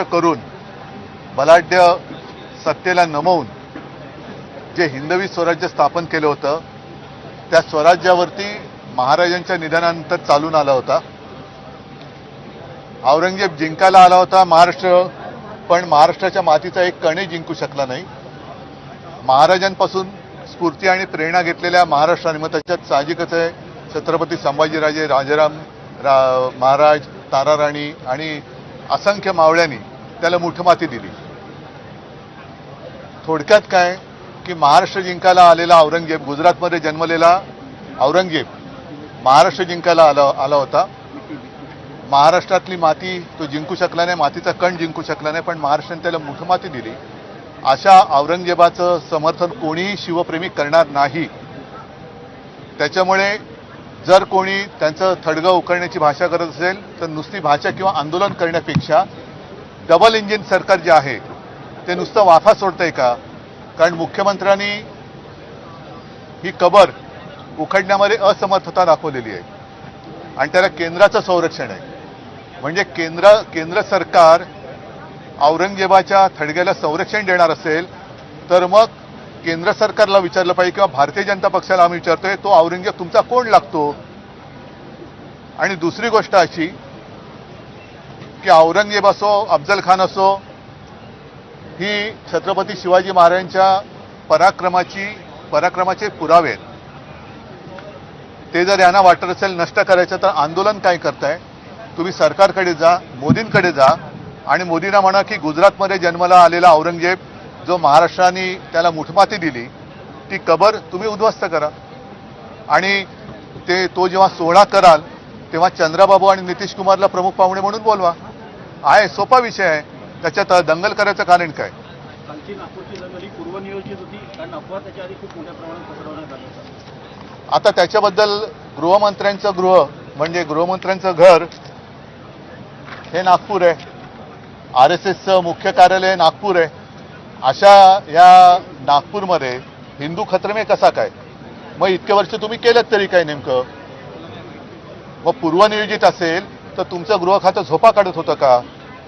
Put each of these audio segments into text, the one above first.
करून बलाढ्य सत्तेला नमवून जे हिंदवी स्वराज्य स्थापन केलं होतं त्या स्वराज्यावरती महाराजांच्या निधनानंतर चालून आला होता। औरंगजेब जिंकायला आला होता महाराष्ट्र, पण महाराष्ट्राच्या मातीचा एक कणही जिंकू शकला नाही। महाराजांपासून स्फूर्ती आणि प्रेरणा घेतलेल्या महाराष्ट्राने, मग त्याच्यात साहजिकच आहे छत्रपती संभाजीराजे, राजाराम महाराज, ताराराणी आणि असंख्य मावळ्यांनी त्याला मुठमाती दिली। थोडक्यात काय की महाराष्ट्र जिंकायला आलेला औरंगजेब, गुजरातमध्ये जन्मलेला औरंगजेब महाराष्ट्र जिंकायला आला होता। महाराष्ट्रातली माती तो जिंकू शकला नाही, मातीचा कण जिंकू शकला नाही, पण महाराष्ट्राने त्याला मुठमाती दिली। अशा औरंगजेबाचं समर्थन कोणीही शिवप्रेमी करणार नाही। त्याच्यामुळे जर कोणी त्यांचं थडगं उकळण्याची भाषा करत असेल तर नुसती भाषा किंवा आंदोलन करण्यापेक्षा डबल इंजिन सरकार जे आहे ते नुसतं वाफा सोडतंय का? कारण मुख्यमंत्र्यांनी ही कबर उखडण्यामध्ये असमर्थता दाखवलेली आहे आणि त्याला केंद्राचं संरक्षण आहे। म्हणजे केंद्र सरकार औरंगजेबाच्या थडग्याला संरक्षण देणार असेल तर मग केंद्र सरकारला विचारलं पाहिजे किंवा भारतीय जनता पक्षाला आम्ही विचारतोय, तो औरंगजेब तुमचा कोण लागतो? आणि दुसरी गोष्ट अशी की औरंगजेब असो, अफजल खान असो, ही छत्रपती शिवाजी महाराजांच्या पराक्रमाचे पुरावे आहेत। ते जर यांना वाटत असेल नष्ट करायचं तर आंदोलन काय करताय? तुम्ही सरकारकडे जा, मोदींकडे जा आणि मोदींना म्हणा की गुजरातमध्ये जन्माला आलेला औरंगजेब जो महाराष्ट्राने त्याला मुठमाती दिली ती कबर तुम्ही उद्ध्वस्त करा आणि तो जेव्हा सोहळा कराल तेव्हा चंद्राबाबू आणि नितीश कुमारला प्रमुख पाहुणे म्हणून बोलवा। आहे सोपा विषय आहे, त्याच्यात दंगल करायचं कारण काय? कालची नागपूरची दंगल ही पूर्वनियोजित होती, कारण अफवा त्याच्या आधी खूप मोठ्या प्रमाणात पसरवण्यात आलं होतं। आता त्याच्याबद्दल गृहमंत्र्यांचं घर हे नागपूर आहे, RSSचं मुख्य कार्यालय नागपूर आहे। अशा या नागपूरमध्ये हिंदू खतरमे कसा काय? मग इतके वर्ष तुम्ही केलं तरी काय नेमकं? मग पूर्वनियोजित असेल तर तुमचं गृह खातं झोपा काढत होतं का?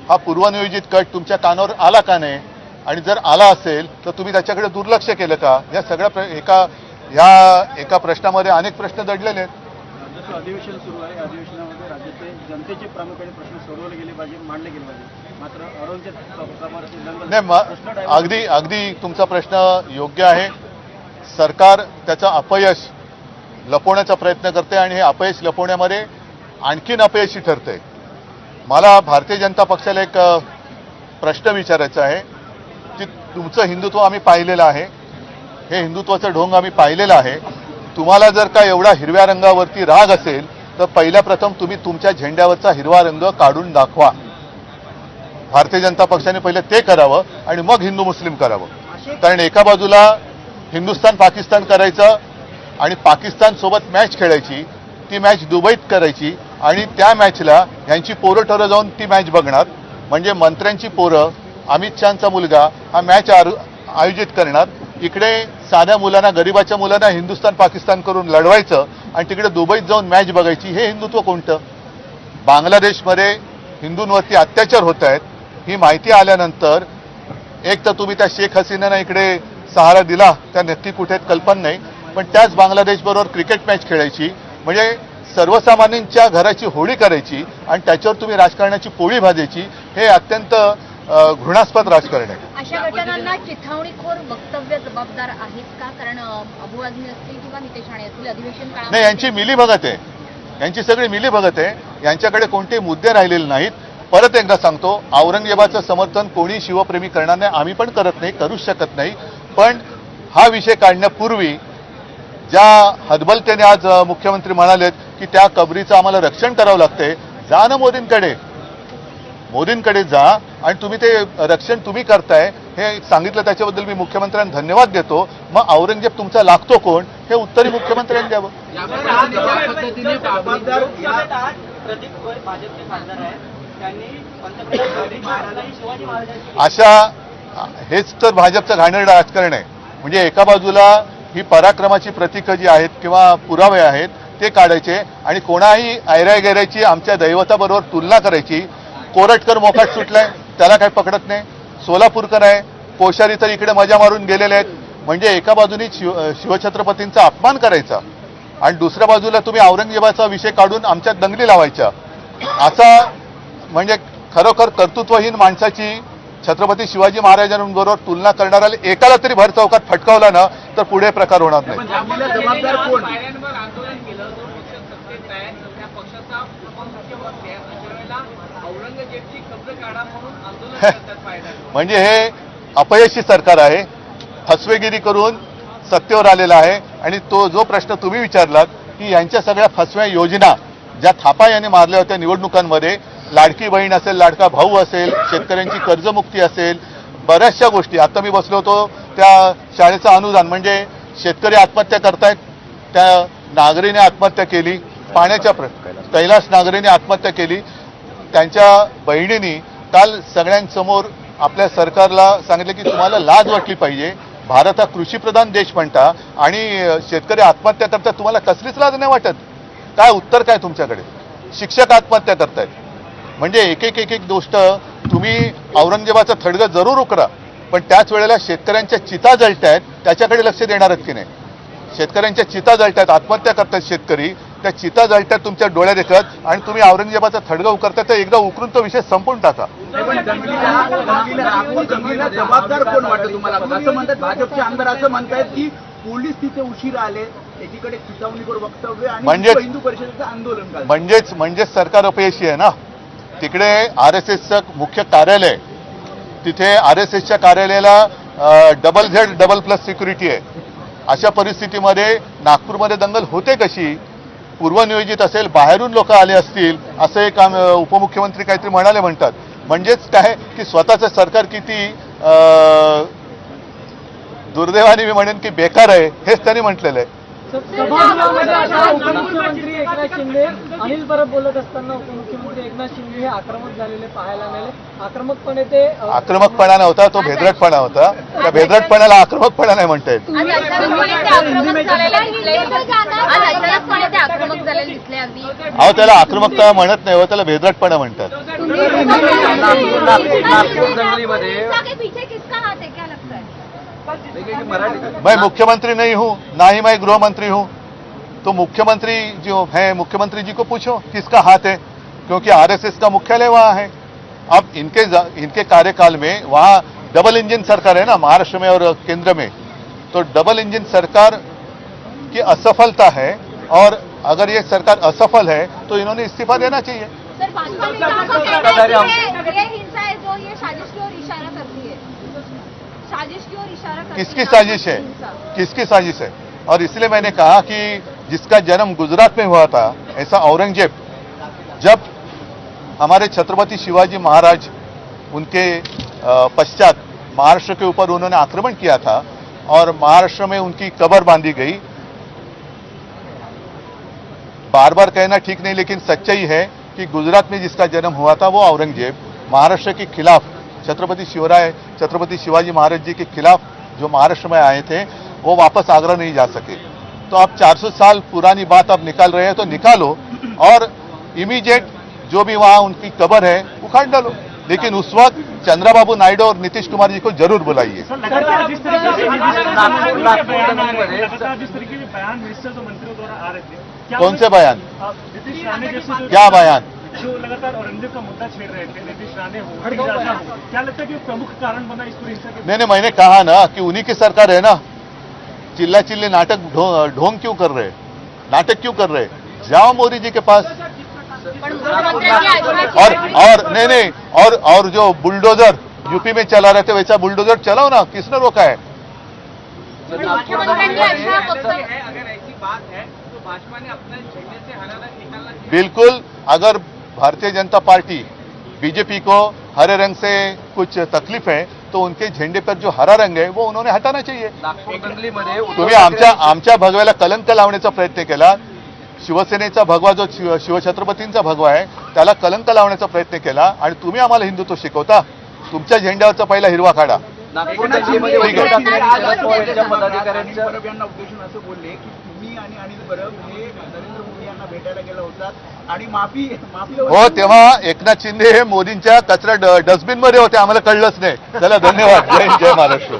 हा पूर्वनियोजित कट तुमच्या कानावर आला का नाही? आणि जर आला असेल तर तुम्ही त्याच्याकडे दुर्लक्ष केलं का? या सगळ्या एका प्रश्नामध्ये अनेक प्रश्न दडलेले आहेत। जसं अधिवेशन सुरू आहे, अधिवेशनामध्ये राज्याचे जनतेचे प्रामुख्याने प्रश्न सोडवले गेले पाहिजे, मांडले गेले पाहिजे, मात्र औरंगजेब नाही, अगदी तुमचा प्रश्न योग्य आहे। सरकार त्याचं अपयश लपवण्याचा प्रयत्न करते आणि हे अपयश लपवण्यामध्ये आणखीन अपयशी ठरते। मला भारतीय जनता पक्षाला एक प्रश्न विचारायचा आहे की तुमचं हिंदुत्व आम्ही पाहिलेलं आहे, हे हिंदुत्वाचं ढोंग आम्ही पाहिलेलं आहे। तुम्हाला जर का एवढा हिरव्या रंगावरती राग असेल तर पहिल्या प्रथम तुम्ही तुमच्या झेंड्यावरचा हिरवा रंग काढून दाखवा। भारतीय जनता पक्षाने पहिले ते करावं आणि मग हिंदू मुस्लिम करावं। कारण एका बाजूला हिंदुस्थान पाकिस्तान करायचं आणि पाकिस्तान सोबत मॅच खेळायची, ती मॅच दुबईत करायची आणि त्या मॅचला यांची पोरं ठरं जाऊन ती मॅच बघणार। म्हणजे मंत्र्यांची पोरं, अमित शहाचा मुलगा हा मॅच आयोजित करणार, इकडे साध्या मुलांना, गरिबाच्या मुलांना हिंदुस्थान पाकिस्तान करून लढवायचं आणि तिकडे दुबईत जाऊन मॅच बघायची। हे हिंदुत्व कोणतं? बांगलादेशमध्ये हिंदूंवरती अत्याचार होत आहेत ही माहिती आल्यानंतर एक तर तुम्ही त्या शेख हसीनांना इकडे सहारा दिला, त्या नक्की कुठे कल्पना नाही, पण त्याच बांगलादेशबरोबर क्रिकेट मॅच खेळायची, म्हणजे सर्वसामान्यांच्या घराची होळी करायची आणि त्याच्यावर तुम्ही राजकारणाची पोळी भाजायची। हे अत्यंत घृणास्पद राजकारण आहे। अशा घटनांना चिथावणीखोर वक्तव्य जबाबदार आहेत का? कारण अबू आझमी असतील किंवा नितेश राणे असतील अधिवेशन काळात नाही, यांची मिलीभगत आहे, यांची सगळी मिलीभगत आहे, यांच्याकडे कोणते मुद्दे राहिलेले नाहीत। परत एकदा सांगतो, औरंगजेबाचं समर्थन कोणी शिवप्रेमी करणार नाही, आम्ही पण करत नाही, करूच शकत नाही। पण हा विषय काढण्यापूर्वी ज्या हतबलतेने आज मुख्यमंत्री म्हणालेत की त्या कबरीचं आम्हाला रक्षण करावं लागतंय, जा ना मोदींकडे जा आणि तुम्ही ते रक्षण तुम्ही करताय हे सांगितलं, त्याच्याबद्दल मी मुख्यमंत्र्यांना धन्यवाद देतो। मग औरंगजेब तुमचा लागतो कोण हे उत्तरही मुख्यमंत्र्यांनी द्यावं। हेच तर भाजपचं घाणेरडं राजकारण आहे। म्हणजे एका बाजूला ही पराक्रमाची प्रतीकं जी आहेत किंवा पुरावे आहेत ते काढायचे आणि कोणाही ऐरागैराची आमच्या दैवताबरोबर तुलना करायची। कोरटकर मोकाट सुटलाय, त्याला काही पकडत नाही. सोलापूरकर आहे, कोश्यारी तर इकडे मजा मारून गेलेले आहेत. म्हणजे एका बाजूनी शिवछत्रपतींचा अपमान करायचा आणि दुसऱ्या बाजूला तुम्ही औरंगजेबाचा विषय काढून आमच्यात दंगली लावायच्या, असा म्हणजे खरोखर कर्तृत्वहीन माणसाची छत्रपती शिवाजी महाराजांबरोबर तुलना करणाऱ्याला एकाला तरी भर चौकात फटकावला ना तर पुढे प्रकार होणार नाही. पण जामीनला जबाबदार कोण? पायऱ्यांवर आंदोलन केलं, जो पक्ष सत्तेत आहे त्या पक्षाचा उपमुख्यमंत्री आहे, अशा वेळेला औरंगजेबची कब्र काढा म्हणून आंदोलन करतात पायऱ्यांवर. म्हणजे हे अपयशी सरकार आहे, फसवेगिरी करून सत्तेवर आलेला आहे. आणि तो जो प्रश्न तुम्ही विचारलात की यांच्या सगळ्या फसव्या योजना ज्या थापा यांनी मारल्या होत्या निवडणुकांमध्ये, लाडकी बहीण असेल, लाडका भाऊ असेल, शेतकऱ्यांची कर्जमुक्ती असेल, बऱ्याचशा गोष्टी. आता मी बसलो होतो त्या शाळेचं अनुदान, म्हणजे शेतकरी आत्महत्या करतायत, त्या नागरीने आत्महत्या केली, पाण्याच्या कैलास नागरीने आत्महत्या केली. त्यांच्या बहिणींनी काल सगळ्यांसमोर आपल्या सरकारला सांगितलं की तुम्हाला लाज वाटली पाहिजे, भारत हा कृषीप्रधान देश म्हणता आणि शेतकरी आत्महत्या करतात, तुम्हाला कसलीच लाज नाही वाटत? काय उत्तर काय तुमच्याकडे? शिक्षक आत्महत्या करतायत. म्हणजे एक एक गोष्ट तुम्ही औरंगजेबाचं थडगं जरूर उकरा, पण त्याच वेळेला शेतकऱ्यांच्या चिता जळतायत त्याच्याकडे लक्ष देणार आहेत की नाही? शेतकऱ्यांच्या चिता जळतायत, आत्महत्या करतात शेतकरी, त्या चिता जळतायत तुमच्या डोळ्या देखत आणि तुम्ही औरंगजेबाचं थडगं उकरताय. तर एकदा उकरून तो विषय संपून टाका. पण दंगलीला जबाबदार कोण वाटतं तुम्हाला? असं म्हणतात भाजपचे आमदार, असं म्हणतायत की पोलीस तिथे उशिरा आले, एकीकडे चिथावणीवर वक्तव्य आणि हिंदू परिषदेचं आंदोलन काल. म्हणजेच सरकार अपयशी आहे ना. तिकडे RSSचं मुख्य कार्यालय, तिथे RSSच्या कार्यालयाला डबल+ सिक्युरिटी आहे. अशा परिस्थितीमध्ये नागपूरमध्ये दंगल होते कशी? पूर्वनियोजित असेल, बाहेरून लोक आले असतील, असं एक उपमुख्यमंत्री काहीतरी म्हणाले म्हणतात. म्हणजेच काय की स्वतःचं सरकार किती दुर्दैवाने मी म्हणेन की बेकार आहे हेच त्यांनी म्हटलेलं आहे. उपमुख्यमंत्री एकनाथ शिंदे अनिल परब बोलत असताना उपमुख्यमंत्री एकनाथ शिंदे हे आक्रमक झालेले पाहायला मिळाले. आक्रमकपणे ते आक्रमकपणा नव्हता, तो भेदरटपणा होता. त्या भेदरटपणाला आक्रमकपणा नाही म्हणता येत. आज अचानकपणे ते आक्रमक झालेले दिसले अगदी. अहो, त्याला आक्रमकता म्हणत नाही, त्याला भेदरटपणा म्हणतात. मैं मुख्यमंत्री नहीं हूं, ना ही मैं गृह मंत्री हूं. तो मुख्यमंत्री जो है, मुख्यमंत्री जी को पूछो किसका हाथ है, क्योंकि RSS का मुख्यालय वहां है. अब इनके कार्यकाल में वहां डबल इंजन सरकार है ना, महाराष्ट्र में और केंद्र में. तो डबल इंजन सरकार की असफलता है, और अगर ये सरकार असफल है तो इन्होंने इस्तीफा देना चाहिए. सर, भाजपा ने कहा ये हिंसा है जो ये साजिश की ओर इशारा करती है. साजिश की ओर इशारा करती है. किसकी साजिश है? किसकी साजिश है? और इसलिए मैंने कहा कि जिसका जन्म गुजरात में हुआ था, ऐसा औरंगजेब, जब हमारे छत्रपति शिवाजी महाराज उनके पश्चात महाराष्ट्र के ऊपर उन्होंने आक्रमण किया था और महाराष्ट्र में उनकी कब्र बांधी गई. बार बार कहना ठीक नहीं, लेकिन सच्चाई है कि गुजरात में जिसका जन्म हुआ था वो औरंगजेब महाराष्ट्र के खिलाफ, छत्रपति शिवाजी महाराज जी के खिलाफ जो महाराष्ट्र में आए थे, वो वापस आगरा नहीं जा सके. तो आप 400 साल पुरानी बात आप निकाल रहे हैं तो निकालो, और इमीडिएट जो भी वहां उनकी कब्र है उखाड़ डालो. लेकिन उस वक्त चंद्रबाबू नायडू और नीतीश कुमार जी को जरूर बुलाइए. लगातार जिस तरीके से बयान मिनिस्टर जो मंत्रियों द्वारा आ रहे थे, कौन से बयान? नीतीश राणे जैसे क्या बयान? जो लगातार औरंगजेब का मुद्दा छेड़ रहे थे, नीतीश राणे हो, राजा हो, क्या लगता है कि प्रमुख कारण बना इस पूरी हिंसा के? नहीं, मैंने कहा ना कि उन्हीं की सरकार है ना. चिल्ला चिल्ली नाटक ढोंग क्यों कर रहे, नाटक क्यों कर रहे? जाओ मोदी जी के पास. और नहीं, और जो बुलडोजर यूपी में चला रहे थे, वैसा बुलडोजर चलाओ ना. किसने रोका है? मुख्यमंत्र्यांनी अशा वक्तव्य अगर ऐसी बात है तो भाजपा ने अपने झंडे से हरा रंग निकालना चाहिए. बिल्कुल. अगर भारतीय जनता पार्टी बीजेपी को हरे रंग से कुछ तकलीफ है तो उनके झंडे पर जो हरा रंग है वो उन्होंने हटाना चाहिए. तुम्ही आमच्या भगव्याला कलंक लावण्याचा प्रयत्न केला. शिवसेनेचा भगवा जो शिवछत्रपतींचा भगवा आहे त्याला कलंक लावण्याचा प्रयत्न केला आणि तुम्ही आम्हाला हिंदुत्व शिकवता. तुमच्या झेंड्यावरचा पहिला हिरवा काढा. नागपूर ठीक आहे. पदाधिकाऱ्यांच्या उद्देशून असं बोलले की तुम्ही आणि अनिल परब हे नरेंद्र मोदी यांना भेटायला गेला होतात आणि माफी हो, तेव्हा एकनाथ शिंदे हे मोदींच्या कचरा डस्टबिन मध्ये होते, आम्हाला कळलंच नाही. चला, धन्यवाद. जय हिंद, जय महाराष्ट्र.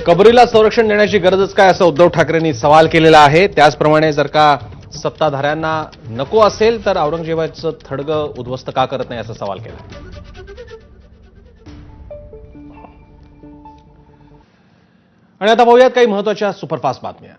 कबरीला संरक्षण देण्याची गरजच काय असं उद्धव ठाकरेंनी सवाल केलेला आहे. त्याचप्रमाणे जर का सत्ताधाऱ्यांना नको असेल तर औरंगजेबाचं थडगं उद्ध्वस्त का करत नाही असा सवाल केला. आणि आता पाहूयात काही महत्वाच्या सुपरफास्ट बातम्या.